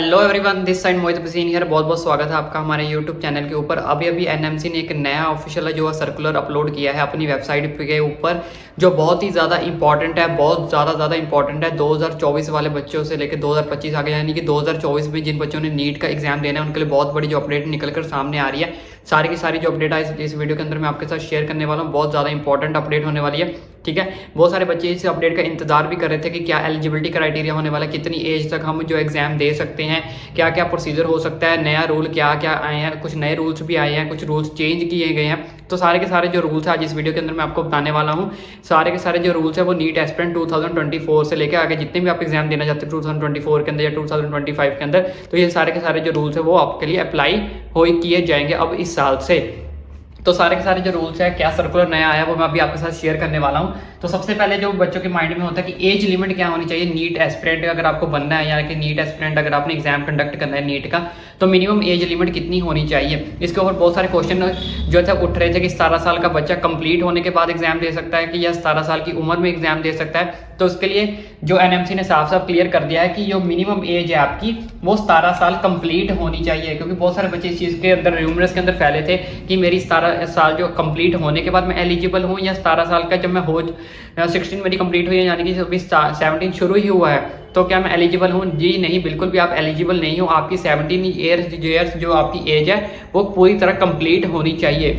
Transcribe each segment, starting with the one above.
Hello everyone, this side Mohit Hussain here. बहुत बहुत स्वागत है आपका हमारे यूट्यूब चैनल के ऊपर। अभी एनएमसी ने एक नया ऑफिशियल जो सर्कुलर अपलोड किया है अपनी वेबसाइट के ऊपर, जो बहुत ही ज़्यादा इंपॉर्टेंट है, बहुत ज़्यादा इंपॉर्टेंट है। 2024 वाले बच्चों से लेकर 2025 आ गया, यानी कि 2024 में जिन बच्चों ने नीट का एग्जाम देना है उनके लिए बहुत बड़ी जो अपडेट निकल कर सामने आ रही है। सारी की सारी जो अपडेट है इस वीडियो के अंदर मैं आपके साथ शेयर करने वाला हूँ। बहुत ज़्यादा इंपॉर्टेंट अपडेट होने वाली है, ठीक है। बहुत सारे बच्चे इस अपडेट का इंतजार भी कर रहे थे कि क्या एलिजिबिलिटी क्राइटेरिया होने वाला है, कितनी एज तक हम जो एग्जाम दे सकते हैं, क्या क्या प्रोसीजर हो सकता है, नया रूल क्या क्या आए हैं, कुछ नए रूल्स भी आए हैं, कुछ रूल्स चेंज किए गए हैं। तो सारे के सारे जो रूल्स है आज इस वीडियो के अंदर मैं आपको बताने वाला हूँ। सारे के सारे जो रूल्स है वो नीट एस्पिरेंट 2024 से लेकर आगे जितने भी आप एग्जाम देना चाहते हैं 2024 के अंदर या 2025 के अंदर, तो ये सारे के सारे जो रूल्स है वो आपके लिए अप्लाई हो किए जाएंगे अब इस साल से। तो सारे के सारे जो रूल्स है, क्या सर्कुलर नया आया वो मैं अभी आपके साथ शेयर करने वाला हूँ। तो सबसे पहले जो बच्चों के माइंड में होता है कि एज लिमिट क्या होनी चाहिए नीट एस्पिरेंट अगर आपको बनना है, यानी कि नीट एस्पिरेंट अगर आपने एग्जाम कंडक्ट करना है नीट का, तो मिनिमम एज लिमिट कितनी होनी चाहिए। इसके ऊपर बहुत सारे क्वेश्चन जो थे उठ रहे थे कि 17 साल का बच्चा कंप्लीट होने के बाद एग्जाम दे सकता है कि या 17 साल की उम्र में एग्जाम दे सकता है। तो उसके लिए जो एनएमसी ने साफ साफ क्लियर कर दिया है कि जो मिनिमम एज है आपकी वो 17 साल कंप्लीट होनी चाहिए। क्योंकि बहुत सारे बच्चे इस चीज़ के अंदर र्यूमरस के अंदर फैले थे कि मेरी 17 साल जो कंप्लीट होने के बाद मैं एलिजिबल हूँ, या 17 साल का जब मैं हो 16 मेरी कंप्लीट हुई है, यानी कि अभी 17 शुरू ही हुआ है, तो क्या मैं एलिजिबल हूँ? जी नहीं, बिल्कुल भी आप एलिजिबल नहीं हो। आपकी 17 ईयर्स जो आपकी एज है वो पूरी तरह कंप्लीट होनी चाहिए,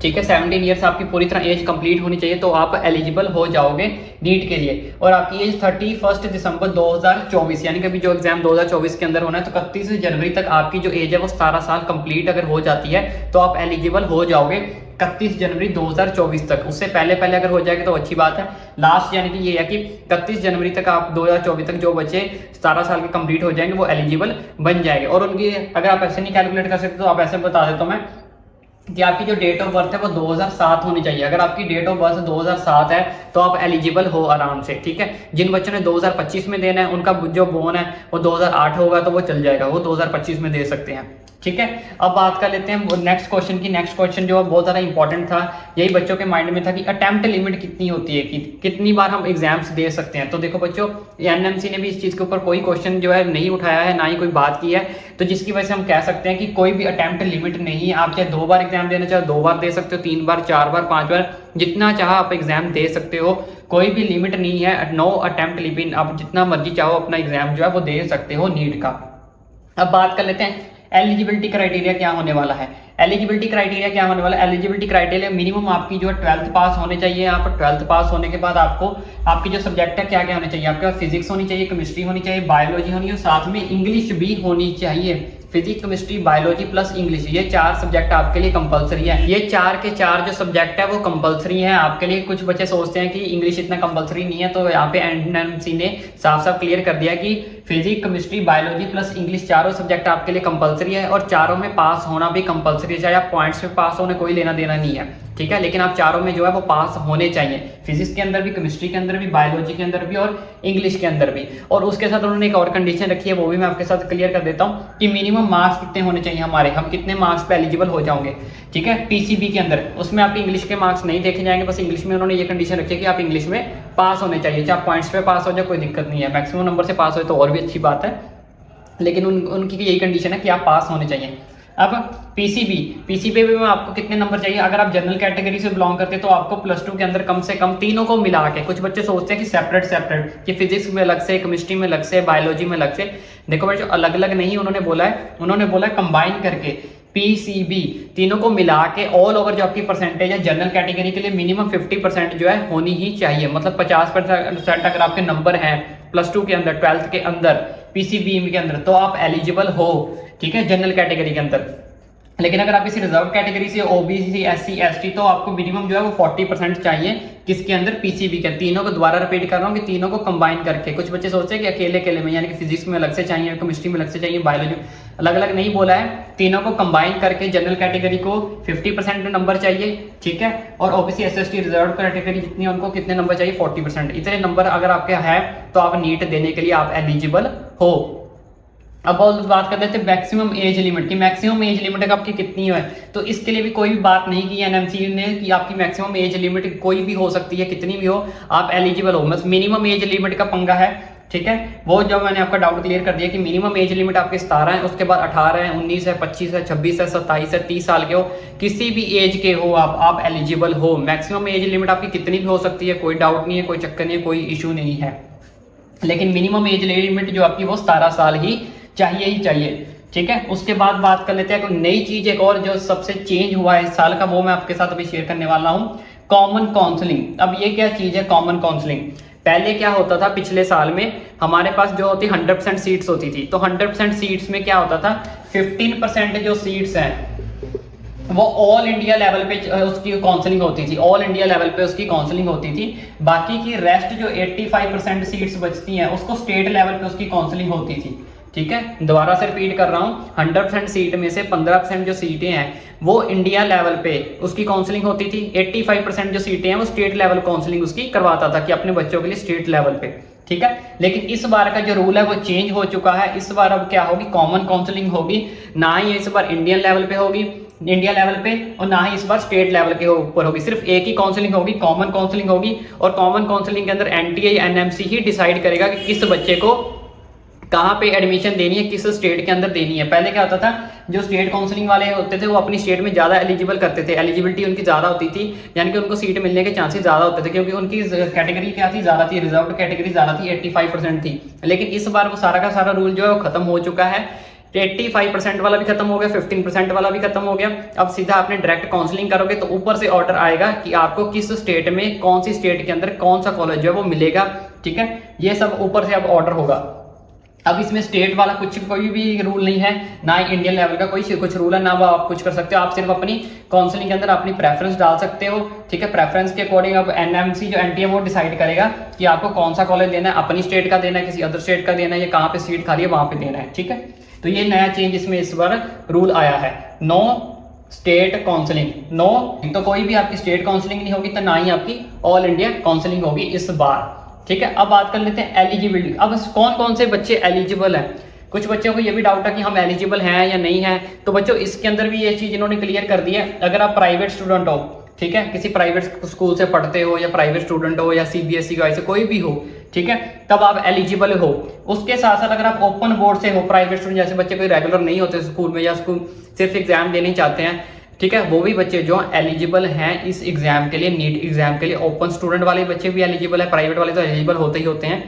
ठीक है। 17 ईयर्स आपकी पूरी तरह एज कंप्लीट होनी चाहिए तो आप एलिजिबल हो जाओगे नीट के लिए। और आपकी एज 31 दिसंबर 2024, यानी कि अभी जो एग्जाम 2024 के अंदर होना है, तो 31 जनवरी तक आपकी जो एज है वो 17 साल कंप्लीट अगर हो जाती है तो आप एलिजिबल हो जाओगे 31 जनवरी 2024 तक। उससे पहले अगर हो जाएगा तो अच्छी बात है। लास्ट यानी कि ये है कि 31 जनवरी तक आप 2024 तक जो बच्चे 17 साल के कंप्लीट हो जाएंगे वो एलिजिबल बन जाएंगे। और उनकी अगर आप ऐसे नहीं कैलकुलेट कर सकते तो आप ऐसे बता देता हूँ मैं कि आपकी जो डेट ऑफ बर्थ है वो 2007 होनी चाहिए। अगर आपकी डेट ऑफ बर्थ 2007 है तो आप एलिजिबल हो आराम से, ठीक है। जिन बच्चों ने 2025 में देना है उनका जो बोन है वो 2008 होगा तो वो चल जाएगा, वो 2025 में दे सकते हैं, ठीक है। अब बात कर लेते हैं नेक्स्ट क्वेश्चन की। नेक्स्ट क्वेश्चन जो बहुत ज़्यादा इंपॉर्टेंट था, यही बच्चों के माइंड में था कि अटेम्प्ट लिमिट कितनी होती है, कि कितनी बार हम एग्जाम्स दे सकते हैं। तो देखो बच्चों, एनएमसी ने भी इस चीज़ के ऊपर कोई क्वेश्चन जो है नहीं उठाया है, ना ही कोई बात की है, तो जिसकी वजह से हम कह सकते हैं कि कोई भी अटेम्प्ट लिमिट नहीं है। आप चाहे 2 बार एग्जाम देना चाहे 2 बार दे सकते हो, 3 बार, 4 बार, 5 बार, जितना चाहो आप एग्जाम दे सकते हो। कोई भी लिमिट नहीं है, नो अटेम्प्ट लिमिट। आप जितना मर्जी चाहो अपना एग्जाम जो है वो दे सकते हो नीट का। अब बात कर लेते हैं एलिजिबिलिटी क्राइटेरिया क्या होने वाला है। एलिजिबिलिटी क्राइटेरिया क्या होने वाला है? एलिजिबिलिटी क्राइटेरिया मिनिमम आपकी जो है 12th पास होने चाहिए। यहाँ पर 12th पास होने के बाद आपको आपकी जो सब्जेक्ट है क्या क्या होने चाहिए, आपके पास फिजिक्स होनी चाहिए, केमिस्ट्री होनी चाहिए, बायोलॉजी होनी है, साथ में इंग्लिश भी होनी चाहिए। Physics, chemistry, biology plus English, ये 4 सब्जेक्ट आपके लिए कंपलसरी है। ये 4 के 4 जो सब्जेक्ट है वो कंपलसरी है आपके लिए। कुछ बच्चे सोचते हैं कि इंग्लिश इतना कंपलसरी नहीं है, तो यहाँ पे एनएमसी ने साफ साफ क्लियर कर दिया कि physics, chemistry, biology plus English चारों सब्जेक्ट आपके लिए कंपलसरी है। और चारों में पास होना भी कंपलसरी है, चाहे आप पॉइंट्स पे पास होने कोई लेना देना नहीं है, ठीक है। लेकिन आप चारों में जो है वो पास होने चाहिए, फिजिक्स के अंदर भी, केमिस्ट्री के अंदर भी, बायोलॉजी के अंदर भी और इंग्लिश के अंदर भी। और उसके साथ उन्होंने एक और कंडीशन रखी है, वो भी मैं आपके साथ क्लियर कर देता हूँ कि मिनिमम मार्क्स कितने होने चाहिए हमारे, हम कितने मार्क्स पे एलिजिबल हो जाओगे, ठीक है। पीसीबी के अंदर उसमें आपके इंग्लिश के मार्क्स नहीं देखे जाएंगे, बस इंग्लिश में उन्होंने ये कंडीशन रखी है कि आप इंग्लिश में पास होने चाहिए। चाहे आप पॉइंट्स पे पास हो जाए कोई दिक्कत नहीं है, मैक्सिमम नंबर से पास हो तो और भी अच्छी बात है, लेकिन उनकी यही कंडीशन है कि आप पास होने चाहिए। अब पीसीबी में आपको कितने नंबर चाहिए? अगर आप जनरल कैटेगरी से बिलोंग करते हैं तो आपको +2 के अंदर कम से कम तीनों को मिला के, कुछ बच्चे सोचते हैं कि सेपरेट कि फिजिक्स में अलग से, केमिस्ट्री में अलग से, बायोलॉजी में अलग से। देखो बच्चों, अलग अलग नहीं उन्होंने बोला है, उन्होंने बोला कंबाइन करके पीसीबी तीनों को मिला के ऑल ओवर जो आपकी परसेंटेज है जनरल कैटेगरी के लिए मिनिमम 50% जो है होनी ही चाहिए। मतलब 50% अगर आपके नंबर हैं +2 के अंदर, 12th के अंदर, पीसीबी के अंदर, तो आप एलिजिबल हो, ठीक है, जनरल कैटेगरी के अंदर। लेकिन अगर आप किसी रिजर्व कैटेगरी से, ओबीसी, एससी, एसटी, तो आपको मिनिमम जो है वो 40% चाहिए। किसके अंदर? पीसीबी के। तीनों को दोबारा रिपीट कर रहा हूँ कि तीनों को कंबाइन करके। कुछ बच्चे सोचते हैं कि अकेले में, यानी कि फिजिक्स में अलग से चाहिए, केमिस्ट्री में अलग से चाहिए, बायोलॉजी अलग अलग नहीं बोला है, तीनों को कंबाइन करके जनरल कैटेगरी को 50% नंबर चाहिए, ठीक है। और ओबीसी, एसएसटी, रिजर्व कैटेगरी जितनी है उनको कितने नंबर चाहिए? 40%। इतने नंबर अगर आपके है तो आप नीट देने के लिए आप एलिजिबल हो। अब और बात कर लेते हैं मैक्सिमम एज लिमिट की। मैक्सिमम एज लिमिट आपकी कितनी है, तो इसके लिए भी कोई भी बात नहीं की एनएमसी ने कि आपकी मैक्सिमम एज लिमिट कोई भी हो सकती है, कितनी भी हो आप एलिजिबल हो। बस मिनिमम एज लिमिट का पंगा है, ठीक है। वो जो मैंने आपका डाउट क्लियर कर दिया कि मिनिमम एज लिमिट आपके 17 है, उसके बाद 18 है, 19 है, 25 है, 26 है, 27 है, 30 साल के हो, किसी भी एज के हो आप एलिजिबल हो। मैक्सिमम एज लिमिट आपकी कितनी भी हो सकती है, कोई डाउट नहीं है, कोई चक्कर नहीं है, कोई इशू नहीं है, लेकिन मिनिमम एज लिमिट जो आपकी वो 17 साल ही चाहिए, ठीक है। उसके बाद बात कर लेते हैं कोई नई चीज एक और जो सबसे चेंज हुआ है इस साल का, वो मैं आपके साथ अभी शेयर करने वाला हूँ, कॉमन काउंसलिंग। अब ये क्या चीज है कॉमन काउंसलिंग? पहले क्या होता था, पिछले साल में हमारे पास जो होती 100% सीट्स होती थी, तो 100% सीट्स में क्या होता था, 15% जो सीट्स हैं वो ऑल इंडिया लेवल पे उसकी काउंसलिंग होती थी, ऑल इंडिया लेवल पे उसकी काउंसलिंग होती थी। बाकी की रेस्ट जो 85% सीट्स बचती हैं उसको स्टेट लेवल पे उसकी काउंसलिंग होती थी, ठीक है। दोबारा से रिपीट कर रहा हूँ, 100% सीट में से 15% जो सीटें हैं वो इंडिया लेवल पे उसकी काउंसलिंग होती थी, 85% जो सीटें हैं वो स्टेट लेवल काउंसलिंग उसकी करवाता था कि अपने बच्चों के लिए स्टेट लेवल पे, ठीक है। लेकिन इस बार का जो रूल है वो चेंज हो चुका है। इस बार अब क्या होगी, कॉमन काउंसलिंग होगी, ना ही इस बार इंडियन लेवल पे होगी, इंडिया लेवल पे, और ना ही इस बार स्टेट लेवल के ऊपर होगी। सिर्फ एक ही काउंसलिंग होगी, कॉमन काउंसलिंग होगी, और कॉमन काउंसलिंग के अंदर एनटीए एनएमसी ही डिसाइड करेगा कि किस बच्चे को कहाँ पे एडमिशन देनी है, किस स्टेट के अंदर देनी है। पहले क्या होता था, जो स्टेट काउंसलिंग वाले होते थे वो अपनी स्टेट में ज्यादा एलिजिबल करते थे, एलिजिबिलिटी उनकी ज्यादा होती थी, यानी कि उनको सीट मिलने के चांसेस ज्यादा होते थे, क्योंकि उनकी कैटेगरी क्या थी, ज्यादा थी, रिजर्व्ड कैटेगरी ज्यादा थी, 85% थी। लेकिन इस बार वो सारा का सारा रूल जो है वो खत्म हो चुका है, 85% वाला भी खत्म हो गया, 15% वाला भी खत्म हो गया। अब सीधा आपने डायरेक्ट काउंसलिंग करोगे तो ऊपर से ऑर्डर आएगा कि आपको किस स्टेट में, कौन सी स्टेट के अंदर कौन सा कॉलेज जो है वो मिलेगा, ठीक है। ये सब ऊपर से अब ऑर्डर होगा। अब इसमें स्टेट वाला कोई भी रूल नहीं है, ना ही इंडियन लेवल का कोई कुछ रूल है, ना वो आप कुछ कर सकते हो। आप सिर्फ अपनी काउंसलिंग के अंदर अपनी प्रेफरेंस डाल सकते हो, ठीक है। प्रेफरेंस के अकॉर्डिंग अब एनएमसी जो एनटीए वो डिसाइड करेगा कि आपको कौन सा कॉलेज देना है, अपनी स्टेट का देना है, किसी अदर स्टेट का देना है, या कहाँ पे सीट खाली है वहां पे देना है, ठीक है। तो ये नया चेंज इसमें इस बार रूल आया है, नो स्टेट काउंसलिंग, नो, तो कोई भी आपकी स्टेट काउंसलिंग नहीं होगी, तो ना ही आपकी ऑल इंडिया काउंसलिंग होगी इस बार, ठीक है। अब बात कर लेते हैं एलिजिबिलिटी। अब कौन कौन से बच्चे एलिजिबल हैं। कुछ बच्चों को ये भी डाउट है कि हम एलिजिबल हैं या नहीं है, तो बच्चों इसके अंदर भी ये चीज इन्होंने क्लियर कर दी है। अगर आप प्राइवेट स्टूडेंट हो, ठीक है, किसी प्राइवेट स्कूल से पढ़ते हो, या प्राइवेट स्टूडेंट हो, या सीबीएसई का ऐसे कोई भी हो, ठीक है, तब आप एलिजिबल हो। उसके साथ साथ अगर आप ओपन बोर्ड से हो, प्राइवेट स्टूडेंट, जैसे बच्चे कोई रेगुलर नहीं होते स्कूल में, या स्कूल सिर्फ एग्जाम देने चाहते हैं, ठीक है, वो भी बच्चे जो एलिजिबल हैं इस एग्जाम के लिए, नीट एग्जाम के लिए। ओपन स्टूडेंट वाले बच्चे भी एलिजिबल है, प्राइवेट वाले तो एलिजिबल होते ही होते हैं,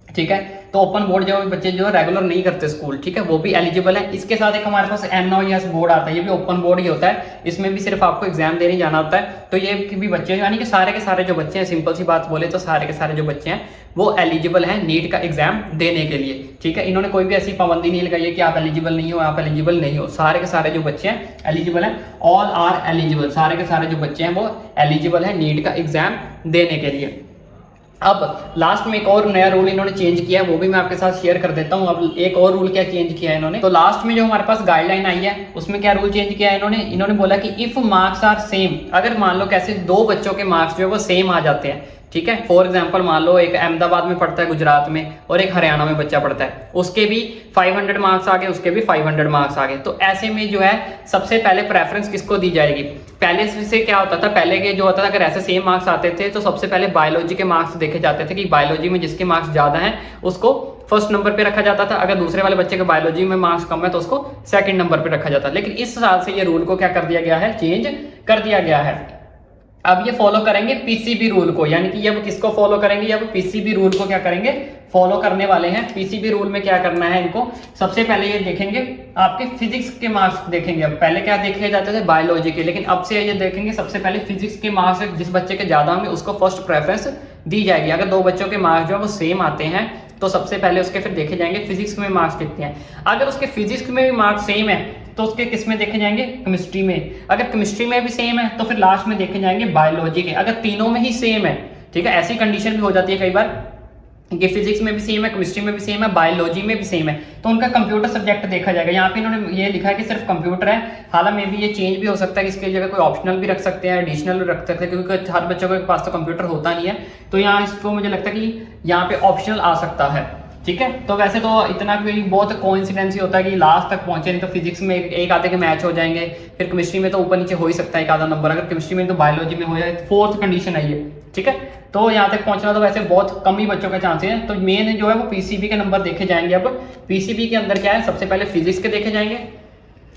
ठीक है। तो ओपन बोर्ड जो बच्चे जो रेगुलर नहीं करते स्कूल, ठीक है, वो भी एलिजिबल है। इसके साथ एक हमारे पास एनओएस बोर्ड आता है, ये भी ओपन बोर्ड ही होता है, इसमें भी सिर्फ आपको एग्जाम देने जाना होता है। तो ये भी बच्चे, यानी कि सारे के सारे जो बच्चे हैं, सिंपल सी बात बोले तो सारे के सारे जो बच्चे हैं वो एलिजिबल हैं नीट का एग्जाम देने के लिए, ठीक है। इन्होंने कोई भी ऐसी पाबंदी नहीं लगाई है कि आप एलिजिबल नहीं हो, आप एलिजिबल नहीं हो। सारे के सारे जो बच्चे हैं एलिजिबल हैं, ऑल आर एलिजिबल, सारे के सारे जो बच्चे हैं वो एलिजिबल हैं नीट का एग्जाम देने के लिए। अब लास्ट में एक और नया रूल इन्होंने चेंज किया है, वो भी मैं आपके साथ शेयर कर देता हूं। अब एक और रूल क्या चेंज किया है इन्होंने, तो लास्ट में जो हमारे पास गाइडलाइन आई है उसमें क्या रूल चेंज किया है इन्होंने बोला कि इफ मार्क्स आर सेम, अगर मान लो कैसे दो बच्चों के मार्क्स जो है वो सेम आ जाते हैं, ठीक है। फॉर एग्जाम्पल मान लो एक अहमदाबाद में पढ़ता है गुजरात में, और एक हरियाणा में बच्चा पढ़ता है, उसके भी 500 मार्क्स आ गए, उसके भी 500 मार्क्स आ गए, तो ऐसे में जो है सबसे पहले प्रेफरेंस किसको दी जाएगी। पहले से क्या होता था, पहले के जो होता था अगर ऐसे सेम मार्क्स आते थे तो सबसे पहले बायोलॉजी के मार्क्स देखे जाते थे कि बायोलॉजी में जिसके मार्क्स ज्यादा हैं उसको फर्स्ट नंबर पे रखा जाता था, अगर दूसरे वाले बच्चे के बायोलॉजी में मार्क्स कम है तो उसको सेकंड नंबर पे रखा जाता। लेकिन इस साल से ये रूल को क्या कर दिया गया है, चेंज कर दिया गया है। अब ये फॉलो करेंगे पीसीबी रूल को, यानी कि ये किसको फॉलो करेंगे, ये पीसीबी रूल को क्या करेंगे, फॉलो करने वाले हैं। पीसीबी रूल में क्या करना है इनको, सबसे पहले ये देखेंगे आपके फिजिक्स के मार्क्स देखेंगे। अब पहले क्या देखे जाते थे, बायोलॉजी के, लेकिन अब से ये देखेंगे सबसे पहले फिजिक्स के मार्क्स, जिस बच्चे के ज्यादा होंगे उसको फर्स्ट प्रेफरेंस दी जाएगी। अगर दो बच्चों के मार्क्स जो है वो सेम आते हैं तो सबसे पहले उसके फिर देखे जाएंगे फिजिक्स में मार्क्स कितने हैं। अगर उसके फिजिक्स में भी मार्क्स सेम है तो उसके किस में देखे जाएंगे, केमिस्ट्री में। अगर केमिस्ट्री में भी सेम है तो फिर लास्ट में देखे जाएंगे बायोलॉजी के। अगर तीनों में ही सेम है, ठीक है, ऐसी कंडीशन भी हो जाती है कई बार कि फिजिक्स में भी सेम है, केमिस्ट्री में भी सेम है, बायोलॉजी में भी सेम है, तो उनका कंप्यूटर सब्जेक्ट देखा जाएगा। यहाँ पे इन्होंने ये लिखा है कि सिर्फ कंप्यूटर है, हालांकि में भी ये चेंज भी हो सकता है कि इसके जगह कोई ऑप्शनल भी रख सकते हैं, एडिशनल भी रख सकते हैं, क्योंकि हर बच्चों के पास तो कंप्यूटर होता नहीं है। तो यहाँ इसको मुझे लगता है कि यहाँ पे ऑप्शनल आ सकता है, ठीक है। तो वैसे तो इतना कोई बहुत कोइंसिडेंस ही होता है कि लास्ट तक पहुंचे, नहीं तो फिजिक्स में एक आधे के मैच हो जाएंगे, फिर केमिस्ट्री में तो ऊपर नीचे हो ही सकता है एक आधा नंबर, अगर केमिस्ट्री में तो बायोलॉजी में हो जाए, फोर्थ कंडीशन है ये, ठीक है। तो यहाँ तक पहुंचना तो वैसे बहुत कम ही बच्चों के चांसेस हैं। तो मेन जो है वो पीसीबी के नंबर देखे जाएंगे। अब पीसीबी के अंदर क्या है, सबसे पहले फिजिक्स के देखे जाएंगे,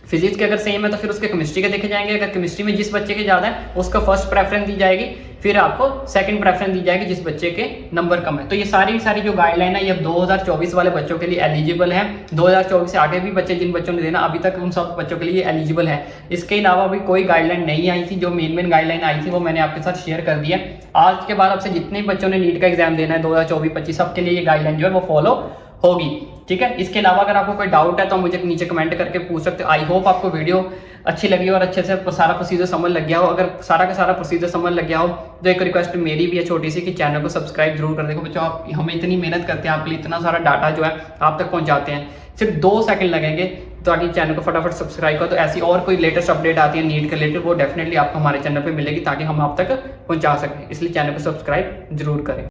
फिजिक्स के अगर सेम है तो फिर उसके केमिस्ट्री के देखे जाएंगे, अगर केमिस्ट्री में जिस बच्चे के ज़्यादा है उसका फर्स्ट प्रेफरेंस दी जाएगी, फिर आपको सेकंड प्रेफरेंस दी जाएगी जिस बच्चे के नंबर कम है। तो ये सारी जो गाइडलाइन है ये 2024 वाले बच्चों के लिए एलिजिबल है। 2024 से आगे भी बच्चे जिन बच्चों ने देना अभी तक उन सब बच्चों के लिए एलिजिबल है। इसके अलावा भी कोई गाइडलाइन नहीं आई थी, जो मेन गाइडलाइन आई थी वो मैंने आपके साथ शेयर कर दी है। आज के बाद आपसे जितने बच्चों ने नीट का एग्जाम देना है 2024-25 सबके लिए ये गाइडलाइन जो है वो फॉलो होगी, ठीक है। इसके अलावा अगर आपको कोई डाउट है तो मुझे नीचे कमेंट करके पूछ सकते हो। आई होप आपको वीडियो अच्छी लगी और अच्छे से सारा प्रोसीजर समझ लग गया हो। अगर सारा का सारा प्रोसीजर समझ लग गया हो तो एक रिक्वेस्ट मेरी भी है छोटी सी कि चैनल को सब्सक्राइब जरूर कर देखो बच्चों। आप हमें इतनी मेहनत करते हैं, आपके लिए इतना सारा डाटा जो है आप तक पहुंचाते हैं, सिर्फ 2 सेकंड लगेंगे ताकि चैनल को फटाफट सब्सक्राइब करो। तो ऐसी और कोई लेटेस्ट अपडेट आती है नीट के रिलेटेड वो डेफिनेटली आपको हमारे चैनल पर मिलेगी ताकि हम आप तक पहुंचा सकें, इसलिए चैनल को सब्सक्राइब जरूर करें।